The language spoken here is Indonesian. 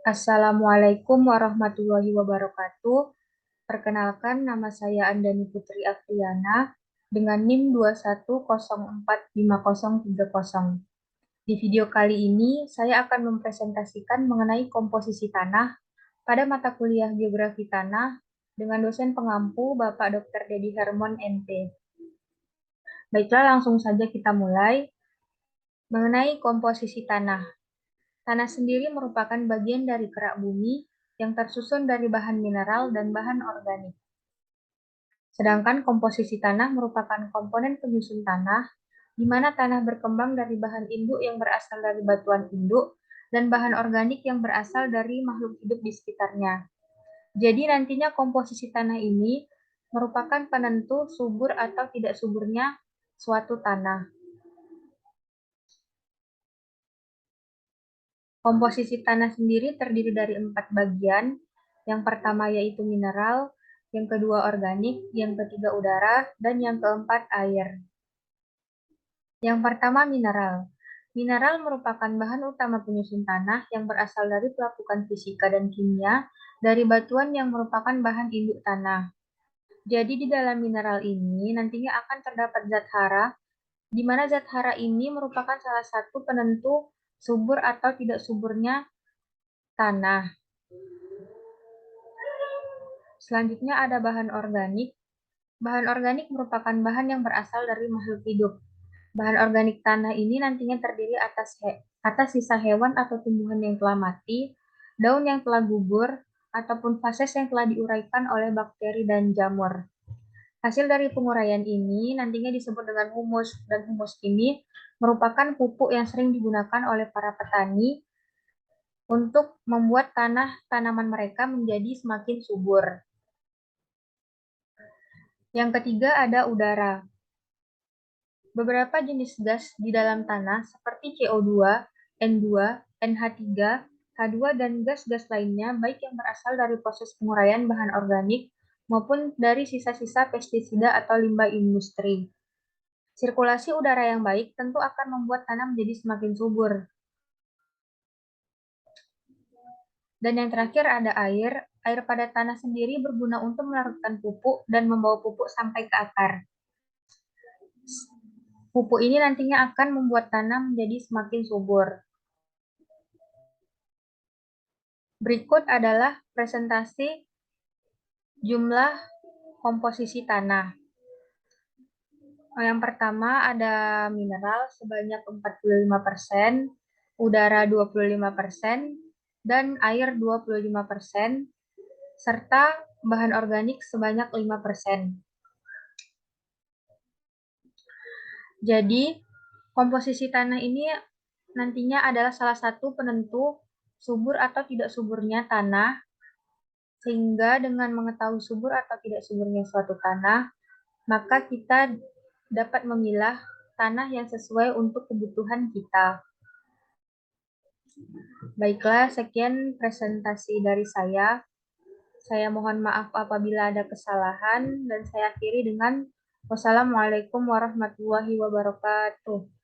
Assalamualaikum warahmatullahi wabarakatuh. Perkenalkan, nama saya Andani Putri Afriana dengan NIM 21045030. Di video kali ini, saya akan mempresentasikan mengenai komposisi tanah pada mata kuliah Geografi Tanah dengan dosen pengampu Bapak Dr. Dedi Hermon MT. Baiklah, langsung saja kita mulai. Mengenai komposisi tanah. Tanah sendiri merupakan bagian dari kerak bumi yang tersusun dari bahan mineral dan bahan organik. Sedangkan komposisi tanah merupakan komponen penyusun tanah, di mana tanah berkembang dari bahan induk yang berasal dari batuan induk dan bahan organik yang berasal dari makhluk hidup di sekitarnya. Jadi nantinya komposisi tanah ini merupakan penentu subur atau tidak suburnya suatu tanah. Komposisi tanah sendiri terdiri dari 4 bagian. Yang pertama yaitu mineral, yang kedua organik, yang ketiga udara, dan yang keempat air. Yang pertama mineral. Mineral merupakan bahan utama penyusun tanah yang berasal dari pelapukan fisika dan kimia dari batuan yang merupakan bahan induk tanah. Jadi di dalam mineral ini nantinya akan terdapat zat hara, di mana zat hara ini merupakan salah satu penentu subur atau tidak suburnya tanah. Selanjutnya ada bahan organik. Bahan organik merupakan bahan yang berasal dari makhluk hidup. Bahan organik tanah ini nantinya terdiri atas sisa hewan atau tumbuhan yang telah mati, daun yang telah gugur, ataupun fases yang telah diuraikan oleh bakteri dan jamur. Hasil dari penguraian ini nantinya disebut dengan humus, dan humus ini merupakan pupuk yang sering digunakan oleh para petani untuk membuat tanah tanaman mereka menjadi semakin subur. Yang ketiga ada udara. Beberapa jenis gas di dalam tanah seperti CO2, N2, NH3, H2, dan gas-gas lainnya baik yang berasal dari proses penguraian bahan organik maupun dari sisa-sisa pestisida atau limbah industri. Sirkulasi udara yang baik tentu akan membuat tanah menjadi semakin subur. Dan yang terakhir ada air. Air pada tanah sendiri berguna untuk melarutkan pupuk dan membawa pupuk sampai ke akar. Pupuk ini nantinya akan membuat tanah menjadi semakin subur. Berikut adalah presentasi jumlah komposisi tanah. Yang pertama ada mineral sebanyak 45%, udara 25%, dan air 25%, serta bahan organik sebanyak 5%. Jadi, komposisi tanah ini nantinya adalah salah satu penentu subur atau tidak suburnya tanah, sehingga dengan mengetahui subur atau tidak suburnya suatu tanah, maka kita dapat memilah tanah yang sesuai untuk kebutuhan kita. Baiklah, sekian presentasi dari saya. Saya mohon maaf apabila ada kesalahan, dan saya akhiri dengan wassalamualaikum warahmatullahi wabarakatuh.